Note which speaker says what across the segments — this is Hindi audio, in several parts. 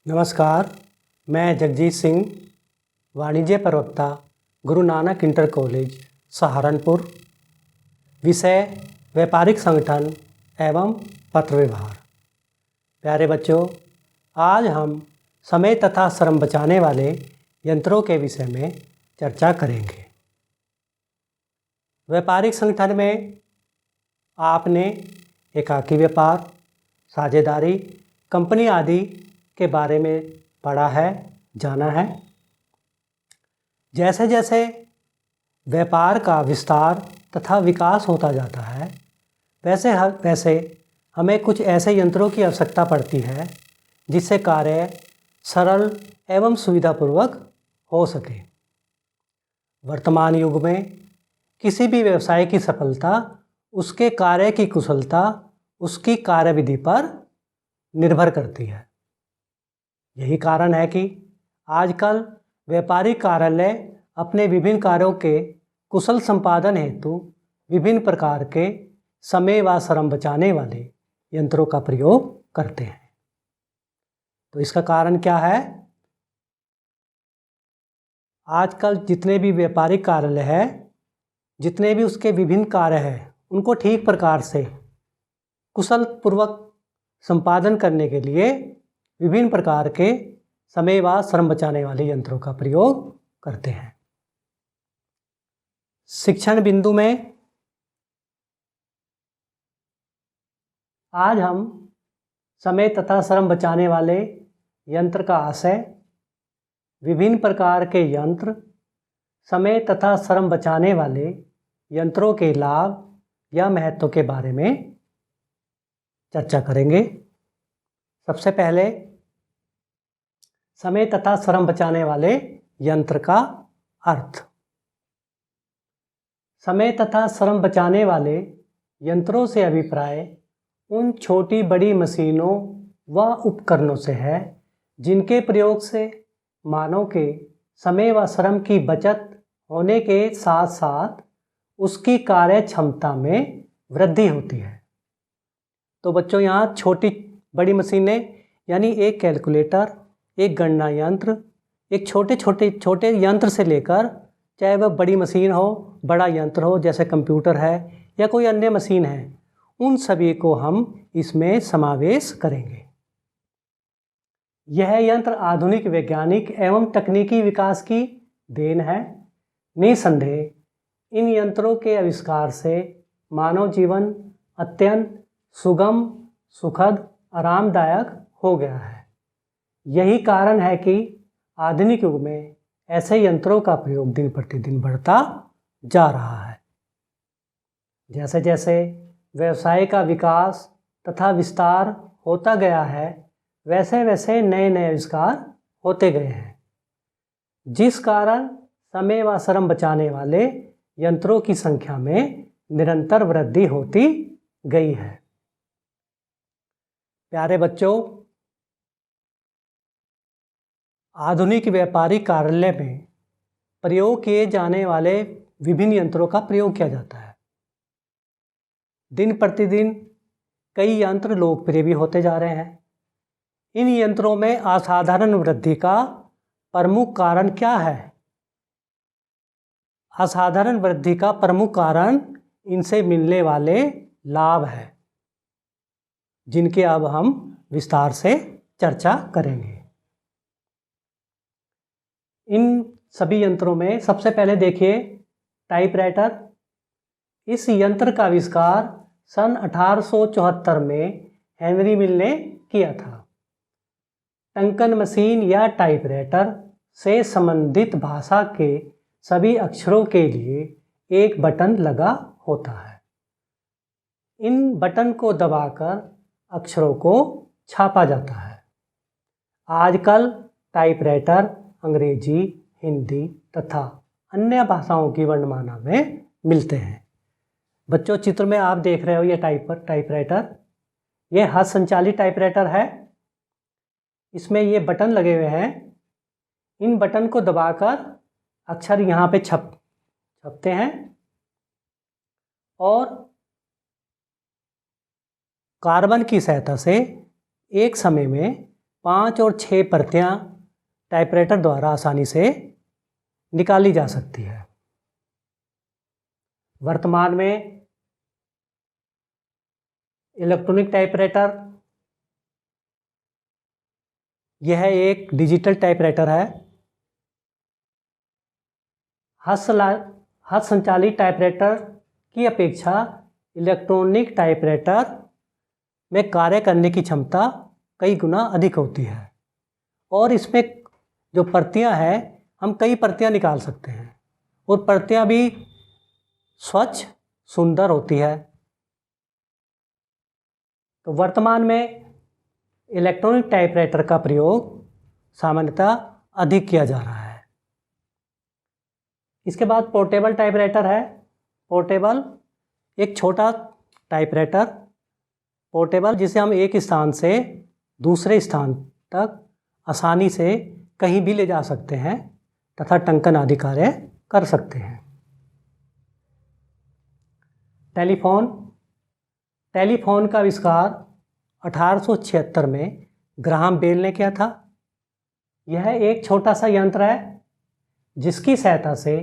Speaker 1: नमस्कार, मैं जगजीत सिंह, वाणिज्य प्रवक्ता, गुरु नानक इंटर कॉलेज सहारनपुर। विषय व्यापारिक संगठन एवं पत्र व्यवहार। प्यारे बच्चों, आज हम समय तथा श्रम बचाने वाले यंत्रों के विषय में चर्चा करेंगे। व्यापारिक संगठन में आपने एकाकी व्यापार, साझेदारी, कंपनी आदि के बारे में पढ़ा है, जाना है। जैसे जैसे व्यापार का विस्तार तथा विकास होता जाता है, वैसे हमें कुछ ऐसे यंत्रों की आवश्यकता पड़ती है जिससे कार्य सरल एवं सुविधापूर्वक हो सके। वर्तमान युग में किसी भी व्यवसाय की सफलता उसके कार्य की कुशलता, उसकी कार्यविधि पर निर्भर करती है। यही कारण है कि आजकल व्यापारिक कार्यालय अपने विभिन्न कार्यों के कुशल संपादन हेतु विभिन्न प्रकार के समय व श्रम बचाने वाले यंत्रों का प्रयोग करते हैं। तो इसका कारण क्या है? आजकल जितने भी व्यापारिक कार्यालय है, जितने भी उसके विभिन्न कार्य हैं, उनको ठीक प्रकार से कुशल पूर्वक संपादन करने के लिए विभिन्न प्रकार के समय व श्रम बचाने वाले यंत्रों का प्रयोग करते हैं। शिक्षण बिंदु में आज हम समय तथा श्रम बचाने वाले यंत्र का आशय, विभिन्न प्रकार के यंत्र, समय तथा श्रम बचाने वाले यंत्रों के लाभ या महत्व के बारे में चर्चा करेंगे। सबसे पहले समय तथा श्रम बचाने वाले यंत्र का अर्थ। समय तथा श्रम बचाने वाले यंत्रों से अभिप्राय उन छोटी बड़ी मशीनों व उपकरणों से है जिनके प्रयोग से मानव के समय व श्रम की बचत होने के साथ साथ उसकी कार्य क्षमता में वृद्धि होती है। तो बच्चों, यहाँ छोटी बड़ी मशीनें यानी एक कैलकुलेटर, एक गणना यंत्र, एक छोटे यंत्र से लेकर चाहे वह बड़ी मशीन हो, बड़ा यंत्र हो जैसे कंप्यूटर है या कोई अन्य मशीन है, उन सभी को हम इसमें समावेश करेंगे। यह यंत्र आधुनिक वैज्ञानिक एवं तकनीकी विकास की देन है। निसंदेह इन यंत्रों के आविष्कार से मानव जीवन अत्यंत सुगम, सुखद, आरामदायक हो गया है। यही कारण है कि आधुनिक युग में ऐसे यंत्रों का प्रयोग दिन प्रतिदिन बढ़ता जा रहा है। जैसे जैसे व्यवसाय का विकास तथा विस्तार होता गया है, वैसे वैसे नए नए आविष्कार होते गए हैं, जिस कारण समय व श्रम बचाने वाले यंत्रों की संख्या में निरंतर वृद्धि होती गई है। प्यारे बच्चों, आधुनिक व्यापारिक कार्यालय में प्रयोग किए जाने वाले विभिन्न यंत्रों का प्रयोग किया जाता है। दिन प्रतिदिन कई यंत्र लोकप्रिय भी होते जा रहे हैं। इन यंत्रों में असाधारण वृद्धि का प्रमुख कारण क्या है? असाधारण वृद्धि का प्रमुख कारण इनसे मिलने वाले लाभ है, जिनके अब हम विस्तार से चर्चा करेंगे। इन सभी यंत्रों में सबसे पहले देखिए टाइपराइटर। इस यंत्र का आविष्कार सन 1874 में हेनरी मिल ने किया था। टंकन मशीन या टाइपराइटर से संबंधित भाषा के सभी अक्षरों के लिए एक बटन लगा होता है। इन बटन को दबाकर अक्षरों को छापा जाता है। आजकल टाइपराइटर अंग्रेजी, हिंदी तथा अन्य भाषाओं की वर्णमाला में मिलते हैं। बच्चों, चित्र में आप देख रहे हो ये टाइपराइटर, ये हाथ संचालित टाइपराइटर है। इसमें ये बटन लगे हुए हैं। इन बटन को दबाकर अक्षर यहाँ पे छपते हैं और कार्बन की सहायता से एक समय में 5 और 6 प्रतियां टाइपराइटर द्वारा आसानी से निकाली जा सकती है। वर्तमान में इलेक्ट्रॉनिक टाइपराइटर यह एक डिजिटल टाइपराइटर है। हाथ संचालित टाइपराइटर की अपेक्षा इलेक्ट्रॉनिक टाइपराइटर में कार्य करने की क्षमता कई गुना अधिक होती है और इसमें जो प्रतियां हैं हम कई प्रतियां निकाल सकते हैं और प्रतियां भी स्वच्छ सुंदर होती है। तो वर्तमान में इलेक्ट्रॉनिक टाइपराइटर का प्रयोग सामान्यतः अधिक किया जा रहा है। इसके बाद पोर्टेबल टाइपराइटर है। पोर्टेबल एक छोटा टाइपराइटर, पोर्टेबल जिसे हम एक स्थान से दूसरे स्थान तक आसानी से कहीं भी ले जा सकते हैं तथा टंकन आदि कार्य कर सकते हैं। टेलीफोन का आविष्कार 1876 में ग्राहम बेल ने किया था। यह एक छोटा सा यंत्र है जिसकी सहायता से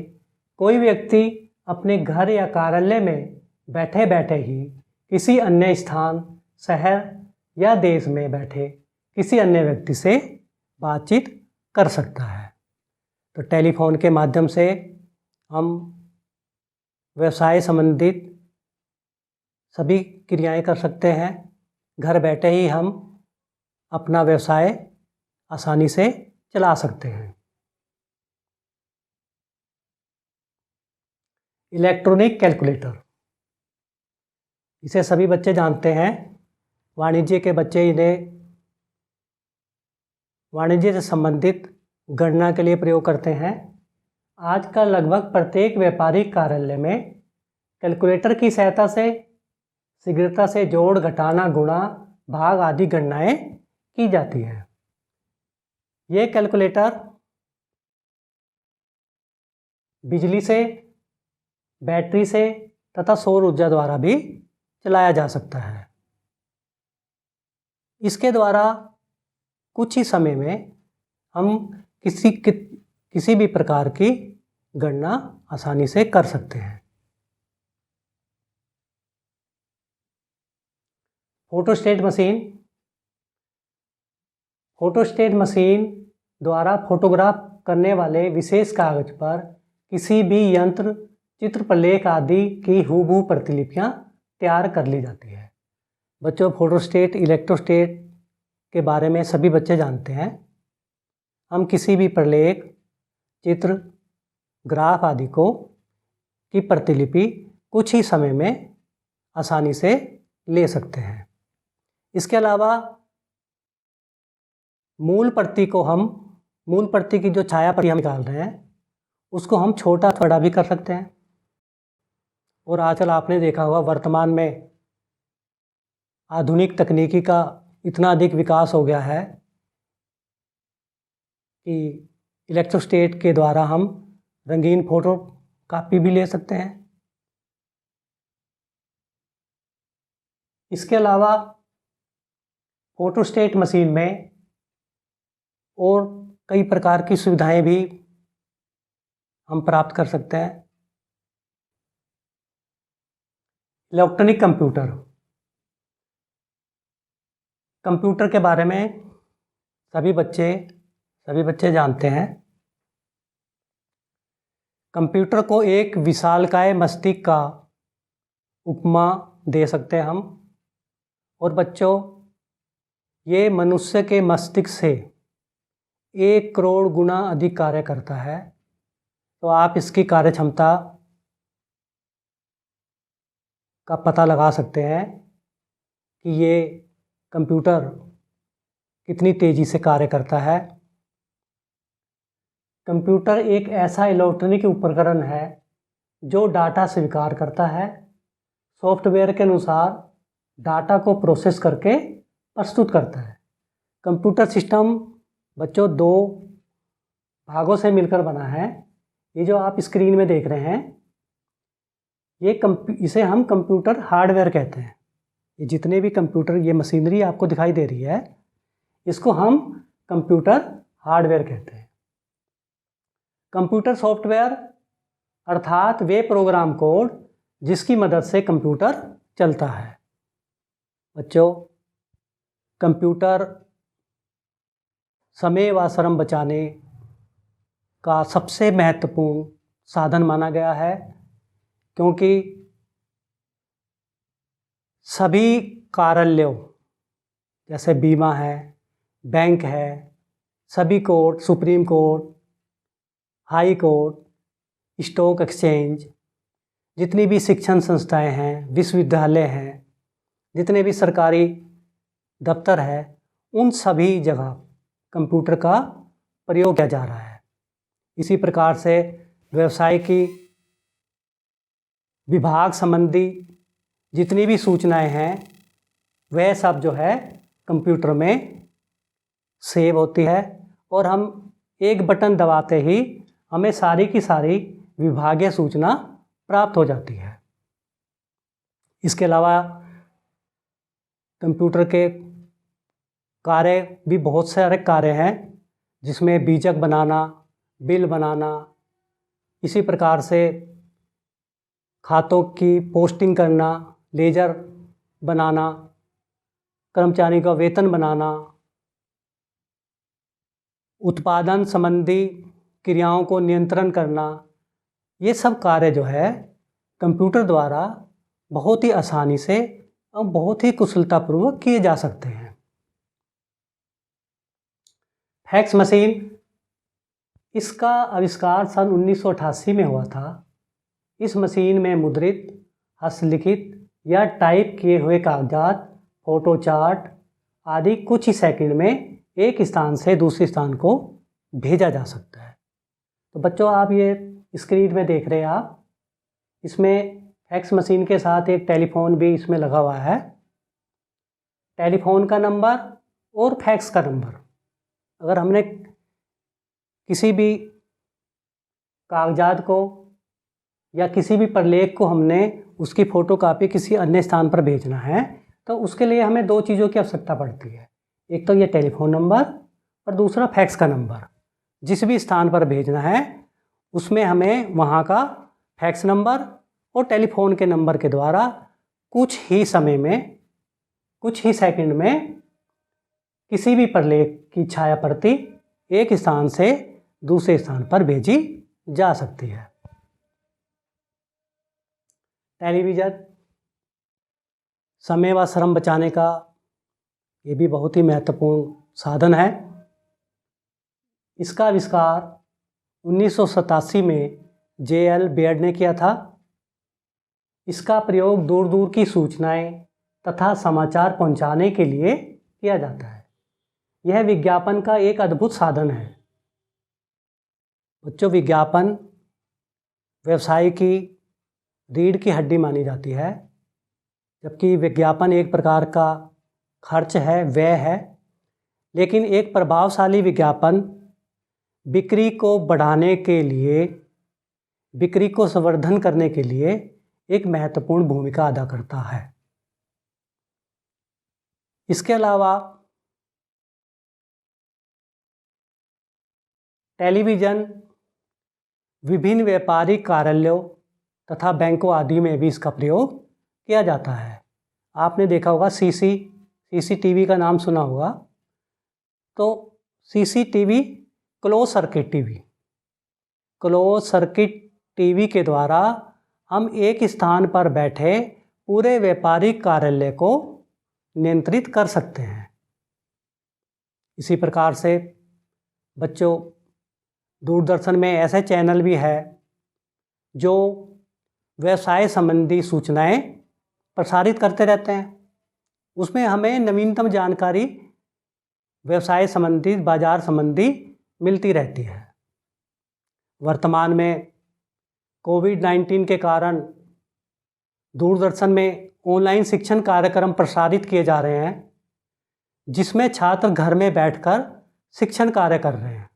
Speaker 1: कोई व्यक्ति अपने घर या कार्यालय में बैठे बैठे ही किसी अन्य स्थान, शहर या देश में बैठे किसी अन्य व्यक्ति से बातचीत कर सकता है। तो टेलीफोन के माध्यम से हम व्यवसाय संबंधित सभी क्रियाएं कर सकते हैं। घर बैठे ही हम अपना व्यवसाय आसानी से चला सकते हैं। इलेक्ट्रॉनिक कैलकुलेटर, इसे सभी बच्चे जानते हैं। वाणिज्य के बच्चे इन्हें वाणिज्य से संबंधित गणना के लिए प्रयोग करते हैं। आजकल लगभग प्रत्येक व्यापारिक कार्यालय में कैलकुलेटर की सहायता से शीघ्रता से जोड़, घटाना, गुणा, भाग आदि गणनाएं की जाती है। ये कैलकुलेटर बिजली से, बैटरी से तथा सौर ऊर्जा द्वारा भी चलाया जा सकता है। इसके द्वारा कुछ ही समय में हम किसी भी प्रकार की गणना आसानी से कर सकते हैं। फोटोस्टेट मशीन द्वारा फोटोग्राफ करने वाले विशेष कागज पर किसी भी यंत्र, चित्र, प्रलेख आदि की हूबहू प्रतिलिपियां तैयार कर ली जाती है। बच्चों, फोटोस्टेट, इलेक्ट्रोस्टेट के बारे में सभी बच्चे जानते हैं। हम किसी भी प्रलेख, चित्र, ग्राफ आदि की प्रतिलिपि कुछ ही समय में आसानी से ले सकते हैं। इसके अलावा मूल प्रति की जो छाया प्रति हम निकाल रहे हैं उसको हम छोटा बड़ा भी कर सकते हैं। और आजकल आपने देखा होगा वर्तमान में आधुनिक तकनीकी का इतना अधिक विकास हो गया है कि इलेक्ट्रोस्टेट के द्वारा हम रंगीन फोटो कापी भी ले सकते हैं। इसके अलावा फोटोस्टेट मशीन में और कई प्रकार की सुविधाएं भी हम प्राप्त कर सकते हैं। इलेक्ट्रॉनिक कंप्यूटर के बारे में सभी बच्चे जानते हैं। कंप्यूटर को एक विशालकाय मस्तिष्क का उपमा दे सकते हैं हम। और बच्चों, ये मनुष्य के मस्तिष्क से 1 करोड़ गुना अधिक कार्य करता है। तो आप इसकी कार्य क्षमता का पता लगा सकते हैं कि ये कंप्यूटर कितनी तेज़ी से कार्य करता है। कंप्यूटर एक ऐसा इलेक्ट्रॉनिक उपकरण है जो डाटा स्वीकार करता है, सॉफ्टवेयर के अनुसार डाटा को प्रोसेस करके प्रस्तुत करता है। कंप्यूटर सिस्टम बच्चों 2 भागों से मिलकर बना है। ये जो आप स्क्रीन में देख रहे हैं इसे हम कंप्यूटर हार्डवेयर कहते हैं। ये जितने भी कंप्यूटर, ये मशीनरी आपको दिखाई दे रही है, इसको हम कंप्यूटर हार्डवेयर कहते हैं। कंप्यूटर सॉफ्टवेयर अर्थात वे प्रोग्राम कोड जिसकी मदद से कंप्यूटर चलता है। बच्चों, कंप्यूटर समय व श्रम बचाने का सबसे महत्वपूर्ण साधन माना गया है, क्योंकि सभी कार्यालयों जैसे बीमा है, बैंक है, सभी court, supreme court, high court, stock exchange, जितनी भी शिक्षण संस्थाएं हैं, विश्वविद्यालय हैं, जितने भी सरकारी दफ्तर है, उन सभी जगह कंप्यूटर का प्रयोग किया जा रहा है। इसी प्रकार से व्यवसाय की विभाग संबंधी जितनी भी सूचनाएं हैं वह सब जो है कंप्यूटर में सेव होती है, और हम एक बटन दबाते ही हमें सारी की सारी विभागीय सूचना प्राप्त हो जाती है। इसके अलावा कंप्यूटर के कार्य भी बहुत सारे कार्य हैं, जिसमें बीजक बनाना, बिल बनाना, इसी प्रकार से खातों की पोस्टिंग करना, लेजर बनाना, कर्मचारी का वेतन बनाना, उत्पादन संबंधी क्रियाओं को नियंत्रण करना, ये सब कार्य जो है कंप्यूटर द्वारा बहुत ही आसानी से और बहुत ही कुशलतापूर्वक किए जा सकते हैं। फैक्स मशीन, इसका आविष्कार सन 1988 में हुआ था। इस मशीन में मुद्रित, हस्तलिखित या टाइप किए हुए कागजात, फोटो चार्ट आदि कुछ ही सेकंड में एक स्थान से दूसरे स्थान को भेजा जा सकता है। तो बच्चों, आप ये स्क्रीन में देख रहे हैं, आप इसमें फैक्स मशीन के साथ एक टेलीफोन भी इसमें लगा हुआ है। टेलीफोन का नंबर और फैक्स का नंबर, अगर हमने किसी भी कागजात को या किसी भी प्रलेख को हमने उसकी फ़ोटोकॉपी किसी अन्य स्थान पर भेजना है, तो उसके लिए हमें दो चीज़ों की आवश्यकता पड़ती है। एक तो ये टेलीफोन नंबर और दूसरा फैक्स का नंबर। जिस भी स्थान पर भेजना है उसमें हमें वहाँ का फैक्स नंबर और टेलीफोन के नंबर के द्वारा कुछ ही समय में, कुछ ही सेकंड में किसी भी प्रलेख की छाया प्रति एक स्थान से दूसरे स्थान पर भेजी जा सकती है। टेलीविज़न समय व श्रम बचाने का ये भी बहुत ही महत्वपूर्ण साधन है। इसका आविष्कार 1987 में J.L. बेयर्ड ने किया था। इसका प्रयोग दूर दूर की सूचनाएं तथा समाचार पहुंचाने के लिए किया जाता है। यह विज्ञापन का एक अद्भुत साधन है। बच्चों, विज्ञापन व्यवसाय की रीढ़ की हड्डी मानी जाती है, जबकि विज्ञापन एक प्रकार का खर्च है, व्यय है, लेकिन एक प्रभावशाली विज्ञापन बिक्री को बढ़ाने के लिए, बिक्री को संवर्धन करने के लिए एक महत्वपूर्ण भूमिका अदा करता है। इसके अलावा टेलीविज़न विभिन्न व्यापारिक कार्यालयों तथा बैंकों आदि में भी इसका प्रयोग किया जाता है। आपने देखा होगा सीसीटीवी का नाम सुना होगा। तो CCTV close circuit TV, close circuit TV के द्वारा हम एक स्थान पर बैठे पूरे व्यापारिक कार्यालय को नियंत्रित कर सकते हैं। इसी प्रकार से बच्चों, दूरदर्शन में ऐसे चैनल भी है जो व्यवसाय संबंधी सूचनाएं प्रसारित करते रहते हैं। उसमें हमें नवीनतम जानकारी व्यवसाय संबंधी, बाजार संबंधी मिलती रहती है। वर्तमान में कोविड-19 के कारण दूरदर्शन में ऑनलाइन शिक्षण कार्यक्रम प्रसारित किए जा रहे हैं, जिसमें छात्र घर में बैठकर शिक्षण कार्य कर रहे हैं।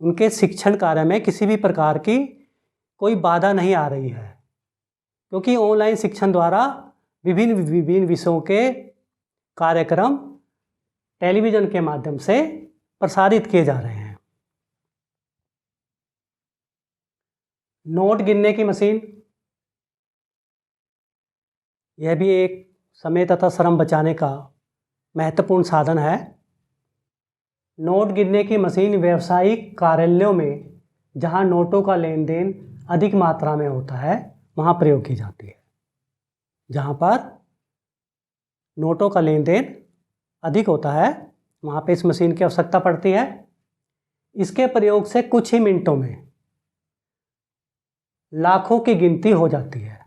Speaker 1: उनके शिक्षण कार्य में किसी भी प्रकार की कोई बाधा नहीं आ रही है, क्योंकि ऑनलाइन शिक्षण द्वारा विभिन्न विषयों के कार्यक्रम टेलीविज़न के माध्यम से प्रसारित किए जा रहे हैं। नोट गिनने की मशीन, यह भी एक समय तथा श्रम बचाने का महत्वपूर्ण साधन है। नोट गिनने की मशीन व्यावसायिक कार्यालयों में जहां नोटों का लेन देन अधिक मात्रा में होता है वहां प्रयोग की जाती है। जहां पर नोटों का लेन देन अधिक होता है वहां पे इस मशीन की आवश्यकता पड़ती है। इसके प्रयोग से कुछ ही मिनटों में लाखों की गिनती हो जाती है।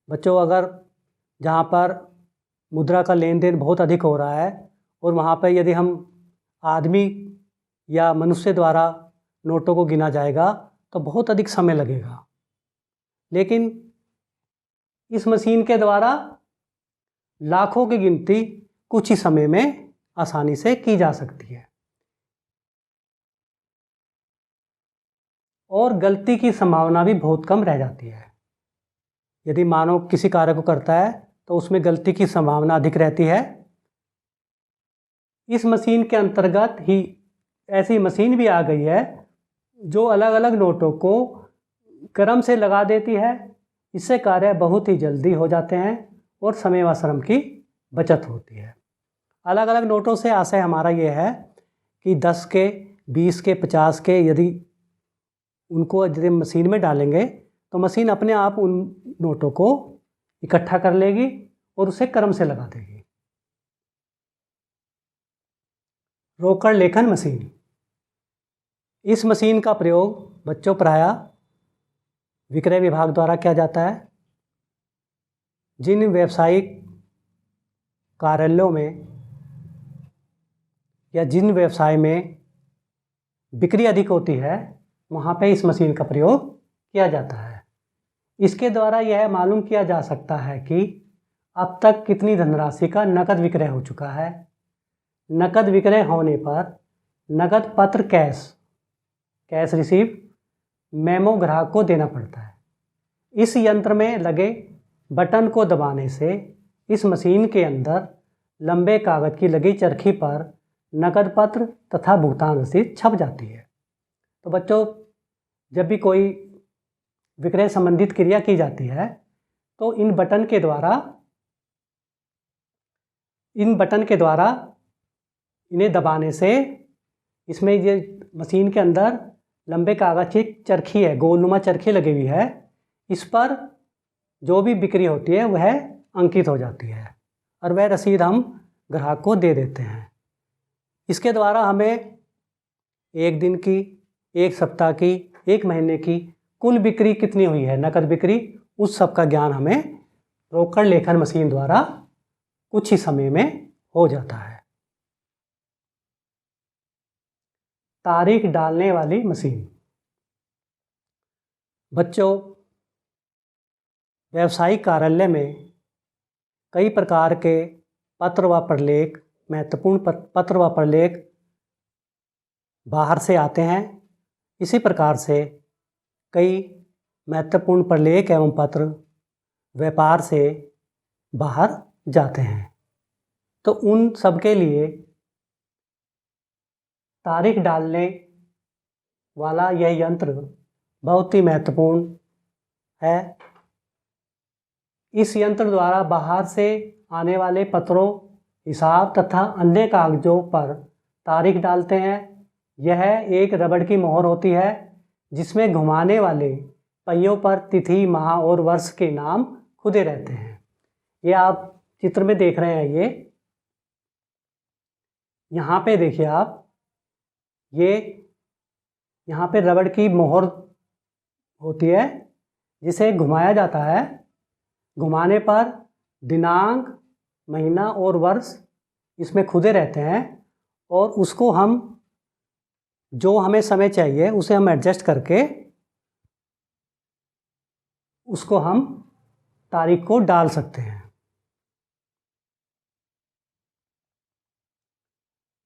Speaker 1: बच्चों, अगर जहाँ पर मुद्रा का लेन देन बहुत अधिक हो रहा है और वहाँ पर यदि हम आदमी या मनुष्य द्वारा नोटों को गिना जाएगा तो बहुत अधिक समय लगेगा, लेकिन इस मशीन के द्वारा लाखों की गिनती कुछ ही समय में आसानी से की जा सकती है और गलती की संभावना भी बहुत कम रह जाती है। यदि मानव किसी कार्य को करता है तो उसमें गलती की संभावना अधिक रहती है। इस मशीन के अंतर्गत ही ऐसी मशीन भी आ गई है जो अलग अलग नोटों को क्रम से लगा देती है। इससे कार्य बहुत ही जल्दी हो जाते हैं और समय व श्रम की बचत होती है। अलग अलग नोटों से आशय हमारा ये है कि 10 के, 20 के, 50 के यदि उनको यदि मशीन में डालेंगे तो मशीन अपने आप उन नोटों को इकट्ठा कर लेगी और उसे क्रम से लगा देगी। रोकड़ लेखन मशीन, इस मशीन का प्रयोग बच्चों प्रायः विक्रय विभाग द्वारा किया जाता है। जिन व्यावसायिक कार्यालयों में या जिन व्यवसाय में बिक्री अधिक होती है वहाँ पे इस मशीन का प्रयोग किया जाता है। इसके द्वारा यह मालूम किया जा सकता है कि अब तक कितनी धनराशि का नकद विक्रय हो चुका है। नकद विक्रय होने पर नकद पत्र कैश रिसीव मेमो ग्राहक को देना पड़ता है। इस यंत्र में लगे बटन को दबाने से इस मशीन के अंदर लंबे कागज की लगी चरखी पर नकद पत्र तथा भुगतान रसीद छप जाती है। तो बच्चों, जब भी कोई विक्रय संबंधित क्रिया की जाती है तो इन बटन के द्वारा इन्हें दबाने से इसमें ये मशीन के अंदर लंबे कागज की चरखी है, गोलनुमा चरखी लगी हुई है। इस पर जो भी बिक्री होती है वह अंकित हो जाती है और वह रसीद हम ग्राहक को दे देते हैं। इसके द्वारा हमें एक दिन की, एक सप्ताह की, एक महीने की कुल बिक्री कितनी हुई है, नकद बिक्री, उस सब का ज्ञान हमें रोकड़ लेखन मशीन द्वारा कुछ ही समय में हो जाता है। तारीख डालने वाली मशीन, बच्चों, व्यावसायिक कार्यालय में कई प्रकार के पत्र व प्रलेख, महत्वपूर्ण पत्र व प्रलेख बाहर से आते हैं। इसी प्रकार से कई महत्वपूर्ण प्रलेख एवं पत्र व्यापार से बाहर जाते हैं। तो उन सब के लिए तारीख डालने वाला यह यंत्र बहुत ही महत्वपूर्ण है। इस यंत्र द्वारा बाहर से आने वाले पत्रों, हिसाब तथा अन्य कागजों पर तारीख डालते हैं। यह एक रबड़ की मोहर होती है जिसमें घुमाने वाले पहियों पर तिथि, माह और वर्ष के नाम खुदे रहते हैं। ये आप चित्र में देख रहे हैं। ये यहाँ पे देखिए आप, ये यहाँ पे रबड़ की मोहर होती है जिसे घुमाया जाता है। घुमाने पर दिनांक, महीना और वर्ष इसमें खुदे रहते हैं और उसको हम, जो हमें समय चाहिए उसे हम एडजस्ट करके उसको हम तारीख को डाल सकते हैं।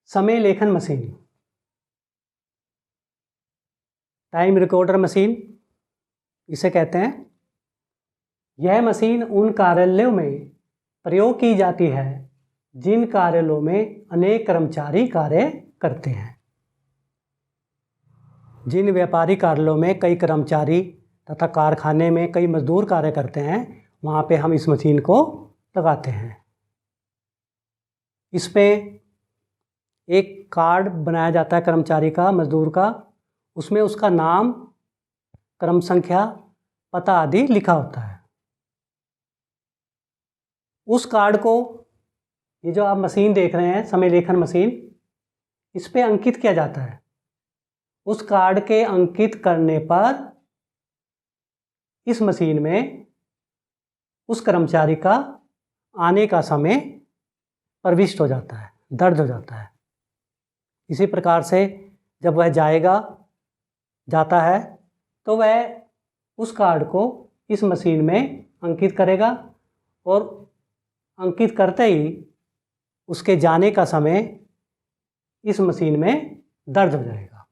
Speaker 1: समय लेखन मशीन, टाइम रिकॉर्डर मशीन इसे कहते हैं। यह मशीन उन कार्यालयों में प्रयोग की जाती है जिन कार्यालयों में अनेक कर्मचारी कार्य करते हैं। जिन व्यापारी कार्यालयों में कई कर्मचारी तथा कारखाने में कई मजदूर कार्य करते हैं, वहाँ पे हम इस मशीन को लगाते हैं। इसमें एक कार्ड बनाया जाता है कर्मचारी का, मजदूर का, उसमें उसका नाम, क्रम संख्या, पता आदि लिखा होता है। उस कार्ड को, ये जो आप मशीन देख रहे हैं, समय लेखन मशीन, इस पे अंकित किया जाता है। उस कार्ड के अंकित करने पर इस मशीन में उस कर्मचारी का आने का समय प्रविष्ट हो जाता है, दर्ज हो जाता है। इसी प्रकार से जब वह जाता है तो वह उस कार्ड को इस मशीन में अंकित करेगा और अंकित करते ही उसके जाने का समय इस मशीन में दर्ज हो जाएगा।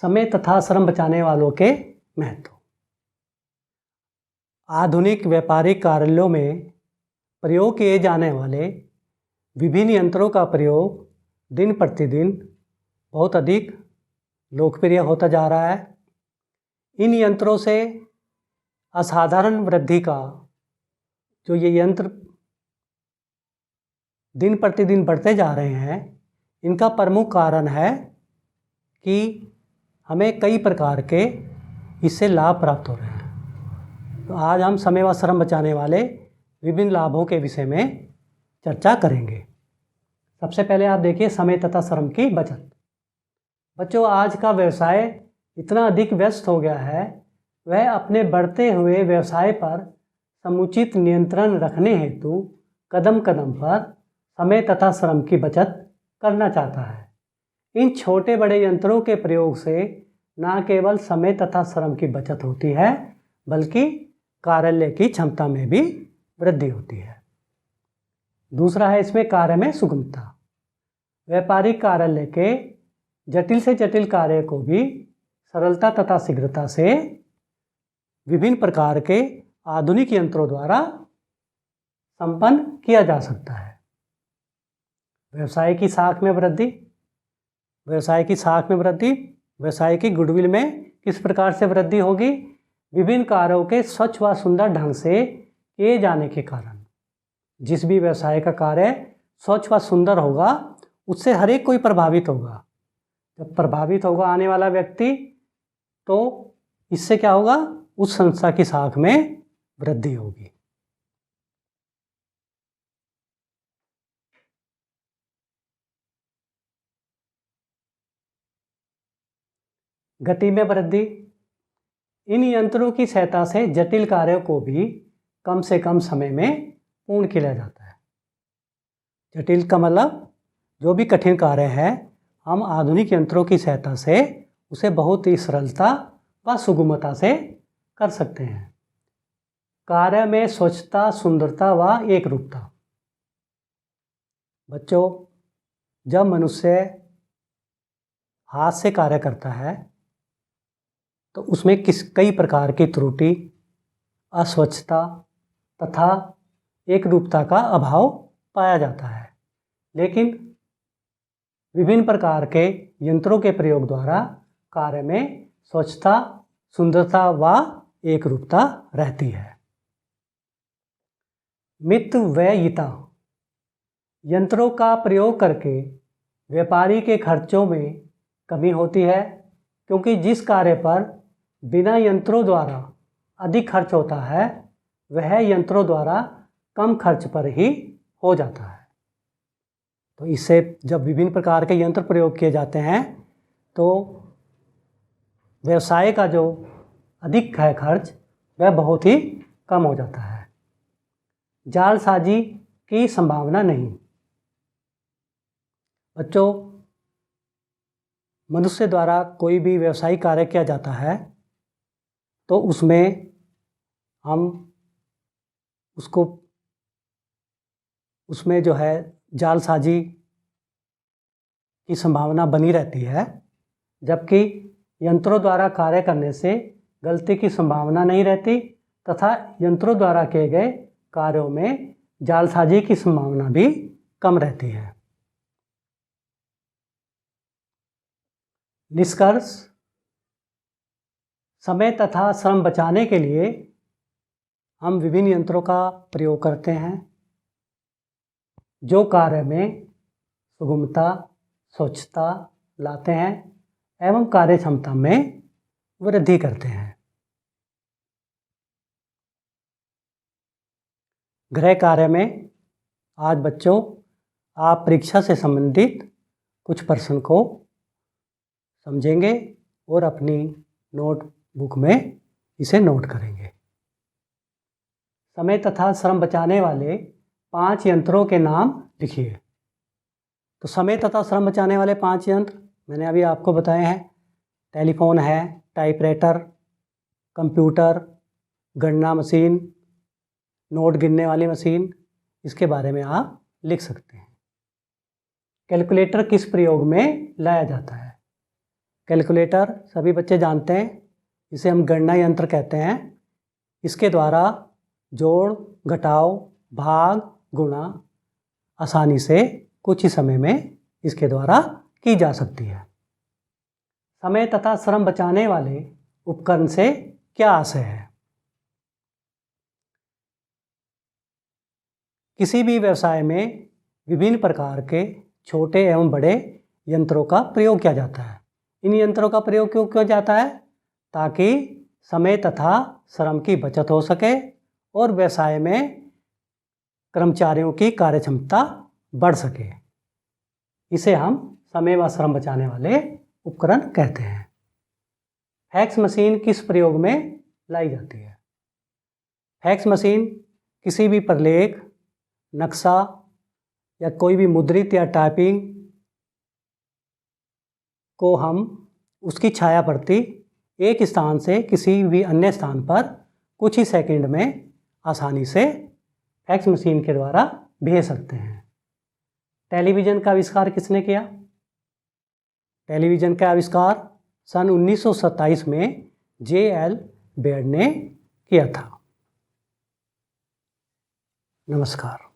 Speaker 1: समय तथा श्रम बचाने वालों के महत्व। आधुनिक व्यापारिक कार्यालयों में प्रयोग किए जाने वाले विभिन्न यंत्रों का प्रयोग दिन प्रतिदिन बहुत अधिक लोकप्रिय होता जा रहा है। इन यंत्रों से असाधारण वृद्धि का जो ये यंत्र दिन प्रतिदिन बढ़ते जा रहे हैं, इनका प्रमुख कारण है कि हमें कई प्रकार के इससे लाभ प्राप्त हो रहे हैं। तो आज हम समय व श्रम बचाने वाले विभिन्न लाभों के विषय में चर्चा करेंगे। सबसे पहले आप देखिए समय तथा श्रम की बचत। बच्चों, आज का व्यवसाय इतना अधिक व्यस्त हो गया है, वह अपने बढ़ते हुए व्यवसाय पर समुचित नियंत्रण रखने हेतु कदम कदम पर समय तथा श्रम की बचत करना चाहता है। इन छोटे बड़े यंत्रों के प्रयोग से न केवल समय तथा श्रम की बचत होती है, बल्कि कार्यालय की क्षमता में भी वृद्धि होती है। दूसरा है इसमें कार्य में सुगमता। व्यापारिक कार्यालय के जटिल से जटिल कार्य को भी सरलता तथा शीघ्रता से विभिन्न प्रकार के आधुनिक यंत्रों द्वारा संपन्न किया जा सकता है। व्यवसाय की साख में वृद्धि। व्यवसाय की गुडविल में किस प्रकार से वृद्धि होगी? विभिन्न कार्यों के स्वच्छ व सुंदर ढंग से किए जाने के कारण। जिस भी व्यवसाय का कार्य स्वच्छ व सुंदर होगा, उससे हर एक कोई प्रभावित होगा। जब प्रभावित होगा आने वाला व्यक्ति, तो इससे क्या होगा? उस संस्था की साख में वृद्धि होगी। गति में वृद्धि। इन यंत्रों की सहायता से जटिल कार्यों को भी कम से कम समय में पूर्ण किया जाता है। जटिल का मतलब जो भी कठिन कार्य है, हम आधुनिक यंत्रों की सहायता से उसे बहुत ही सरलता व सुगमता से कर सकते हैं। कार्य में स्वच्छता, सुंदरता व एकरूपता। बच्चों, जब मनुष्य हाथ से कार्य करता है तो उसमें कई प्रकार की त्रुटि, अस्वच्छता तथा एकरूपता का अभाव पाया जाता है। लेकिन विभिन्न प्रकार के यंत्रों के प्रयोग द्वारा कार्य में स्वच्छता, सुंदरता व एकरूपता रहती है। मितव्ययिता। यंत्रों का प्रयोग करके व्यापारी के खर्चों में कमी होती है, क्योंकि जिस कार्य पर बिना यंत्रों द्वारा अधिक खर्च होता है, वह यंत्रों द्वारा कम खर्च पर ही हो जाता है। तो इससे जब विभिन्न प्रकार के यंत्र प्रयोग किए जाते हैं, तो व्यवसाय का जो अधिक है खर्च, वह बहुत ही कम हो जाता है। जालसाजी की संभावना नहीं। बच्चों, मनुष्य द्वारा कोई भी व्यवसायिक कार्य किया जाता है तो उसमें हम उसमें जो है जालसाजी की संभावना बनी रहती है, जबकि यंत्रों द्वारा कार्य करने से गलती की संभावना नहीं रहती तथा यंत्रों द्वारा किए गए कार्यों में जालसाजी की संभावना भी कम रहती है। निष्कर्ष, समय तथा श्रम बचाने के लिए हम विभिन्न यंत्रों का प्रयोग करते हैं जो कार्य में सुगमता, स्वच्छता लाते हैं एवं कार्य क्षमता में वृद्धि करते हैं। गृह कार्य में आज बच्चों आप परीक्षा से संबंधित कुछ प्रश्न को समझेंगे और अपनी नोटबुक में इसे नोट करेंगे। समय तथा श्रम बचाने वाले 5 यंत्रों के नाम लिखिए। तो समय तथा श्रम बचाने वाले 5 यंत्र मैंने अभी आपको बताए हैं। टेलीफोन है, टाइपराइटर, कंप्यूटर, गणना मशीन, नोट गिनने वाली मशीन, इसके बारे में आप लिख सकते हैं। कैलकुलेटर किस प्रयोग में लाया जाता है? कैलकुलेटर सभी बच्चे जानते हैं, इसे हम गणना यंत्र कहते हैं। इसके द्वारा जोड़, घटाव, भाग, गुणा आसानी से कुछ ही समय में इसके द्वारा की जा सकती है। समय तथा श्रम बचाने वाले उपकरण से क्या आशय है? किसी भी व्यवसाय में विभिन्न प्रकार के छोटे एवं बड़े यंत्रों का प्रयोग किया जाता है। इन यंत्रों का प्रयोग क्यों किया जाता है? ताकि समय तथा श्रम की बचत हो सके और व्यवसाय में कर्मचारियों की कार्यक्षमता बढ़ सके। इसे हम समय व श्रम बचाने वाले उपकरण कहते हैं। फैक्स मशीन किस प्रयोग में लाई जाती है? फैक्स मशीन किसी भी प्रलेख, नक्शा या कोई भी मुद्रित या टाइपिंग को हम उसकी छाया प्रति एक स्थान से किसी भी अन्य स्थान पर कुछ ही सेकंड में आसानी से फैक्स मशीन के द्वारा भेज सकते हैं। टेलीविज़न का आविष्कार किसने किया? टेलीविज़न का आविष्कार सन 1927 में J.L. बेयर ने किया था। नमस्कार।